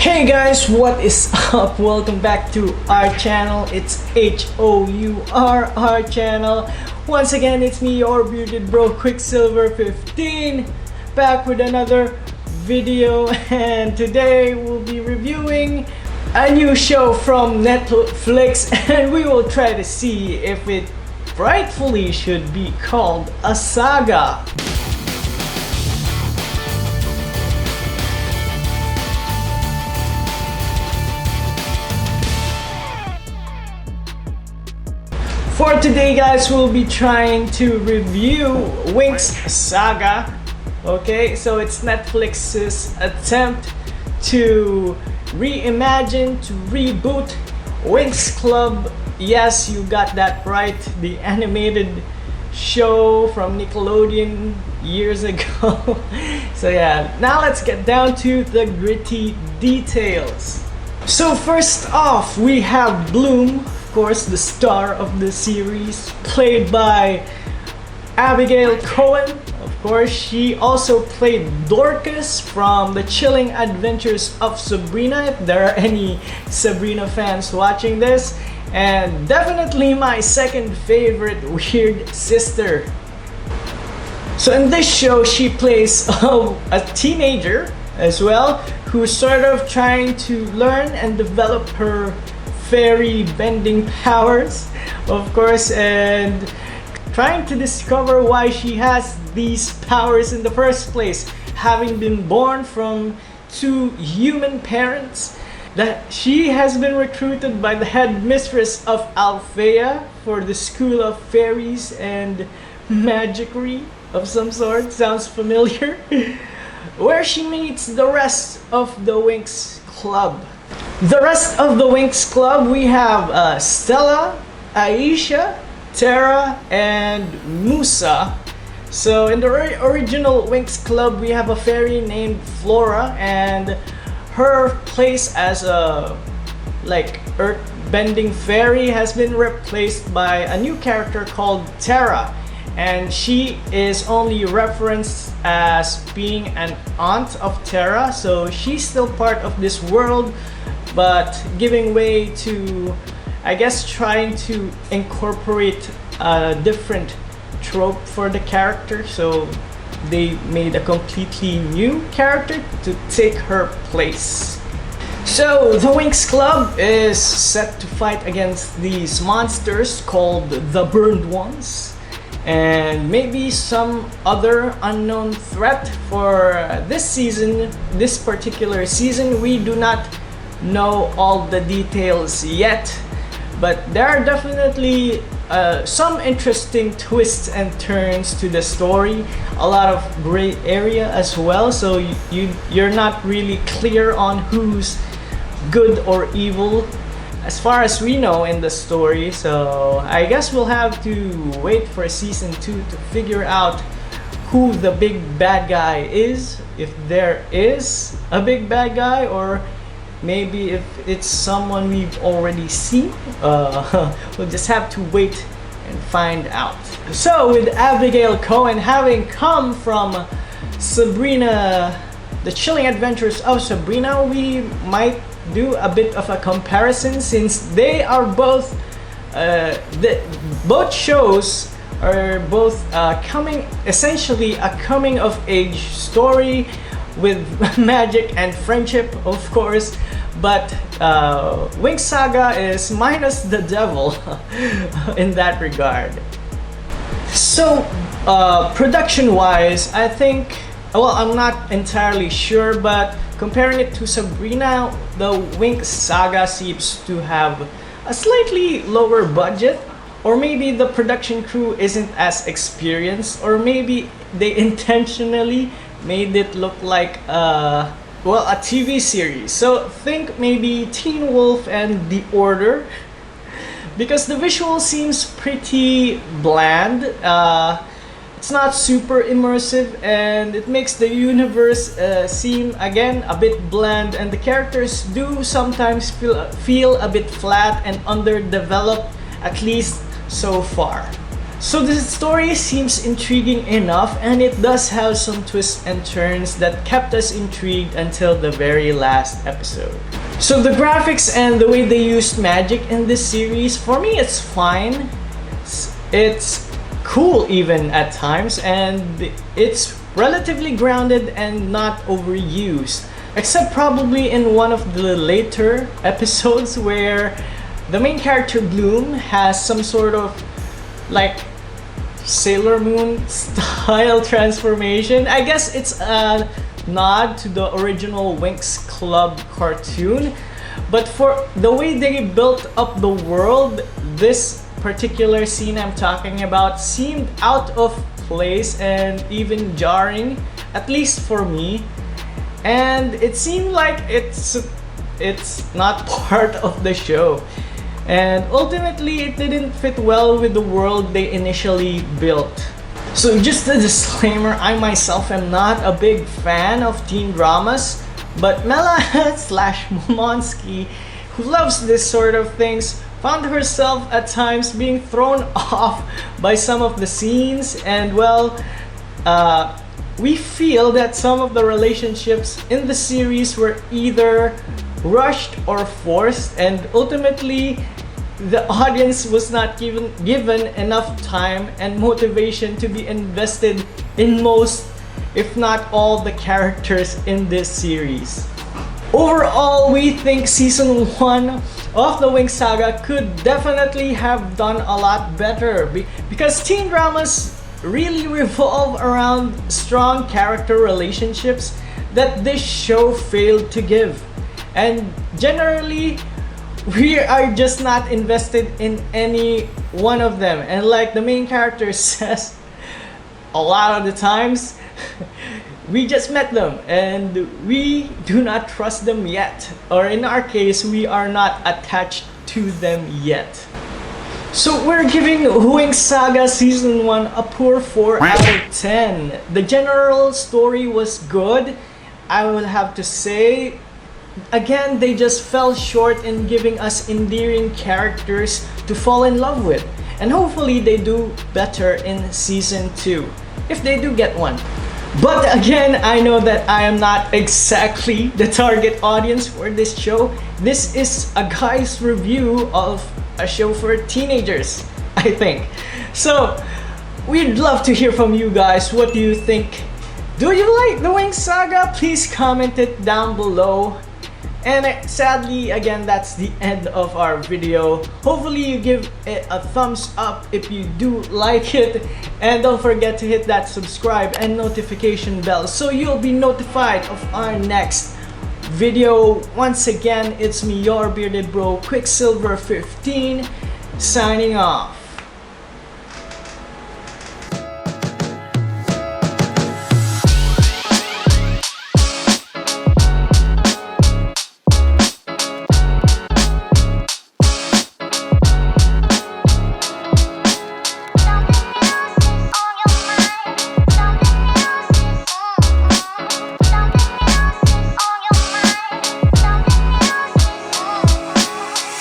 Hey guys, what is up? Welcome back to our channel. It's HOURR channel. Once again, it's me, your bearded bro, QuickSilver 15, back with another video. And today we'll be reviewing a new show from Netflix, and we will try to see if it rightfully should be called a saga. For today guys, we'll be trying to review Winx Saga. Okay, so it's Netflix's attempt to reimagine, to reboot Winx Club. Yes, you got that right, the animated show from Nickelodeon years ago. So yeah, now let's get down to the gritty details. So first off, we have Bloom, of course, the star of the series, played by Abigail Cohen. Of course, she also played Dorcas from The Chilling Adventures of Sabrina, if there are any Sabrina fans watching this. And definitely my second favorite weird sister. So in this show, she plays a teenager as well, who's sort of trying to learn and develop her fairy bending powers, of course, and trying to discover why she has these powers in the first place, having been born from two human parents. That she has been recruited by the headmistress of Alfea for the school of fairies and magicry of some sort. Sounds familiar. Where she meets the rest of the Winx Club. The rest of the Winx Club, we have Stella, Aisha, Tara, and Musa. So in the original Winx Club, we have a fairy named Flora, and her place as a earth-bending fairy has been replaced by a new character called Tara. And she is only referenced as being an aunt of Tara, so she's still part of this world, but giving way to, I guess, trying to incorporate a different trope for the character. So they made a completely new character to take her place. So the Winx Club is set to fight against these monsters called the Burned Ones, and maybe some other unknown threat for this season, this particular season. We do not know all the details yet, but there are definitely some interesting twists and turns to the story, a lot of gray area as well, so you're not really clear on who's good or evil as far as we know in the story. So I guess we'll have to wait for season 2 to figure out who the big bad guy is, if there is a big bad guy, or maybe if it's someone we've already seen. We'll just have to wait and find out. So with Abigail Cohen having come from Sabrina, The Chilling Adventures of Sabrina, we might do a bit of a comparison, since they are both both shows are both essentially a coming of age story with magic and friendship, of course, but Winx Saga is minus the devil in that regard. So production wise, I think, well, I'm not entirely sure, but comparing it to Sabrina, the Winx Saga seems to have a slightly lower budget, or maybe the production crew isn't as experienced, or maybe they intentionally made it look like a TV series. So think maybe Teen Wolf and The Order, because the visual seems pretty bland. It's not super immersive, and it makes the universe seem again a bit bland, and the characters do sometimes feel a bit flat and underdeveloped, at least so far. So the story seems intriguing enough, and it does have some twists and turns that kept us intrigued until the very last episode. So the graphics and the way they used magic in this series, for me it's fine. It's cool even at times, and it's relatively grounded and not overused. Except probably in one of the later episodes where the main character Bloom has some sort of like Sailor Moon style transformation. I guess it's a nod to the original Winx Club cartoon, but for the way they built up the world, this particular scene I'm talking about seemed out of place and even jarring, at least for me. And it seemed like it's not part of the show. And ultimately, it didn't fit well with the world they initially built. So just a disclaimer, I myself am not a big fan of teen dramas, but Mela slash Momonsky, who loves this sort of things, found herself at times being thrown off by some of the scenes, and well, we feel that some of the relationships in the series were either rushed or forced, and ultimately the audience was not given enough time and motivation to be invested in most, if not all, the characters in this series. Overall, we think season 1 of the Winx Saga could definitely have done a lot better because teen dramas really revolve around strong character relationships that this show failed to give. And generally, we are just not invested in any one of them. And like the main character says, a lot of the times, we just met them and we do not trust them yet. Or in our case, we are not attached to them yet. So we're giving Winx Saga Season 1 a poor 4 out of 10. The general story was good, I will have to say. Again, they just fell short in giving us endearing characters to fall in love with. And hopefully they do better in Season 2, if they do get one. But again, I know that I am not exactly the target audience for this show. This is a guy's review of a show for teenagers, I think. So, we'd love to hear from you guys. What do you think? Do you like the Winx Saga? Please comment it down below. And sadly, again, that's the end of our video. Hopefully you give it a thumbs up if you do like it. And don't forget to hit that subscribe and notification bell so you'll be notified of our next video. Once again, it's me, your bearded bro, QuickSilver 15, signing off.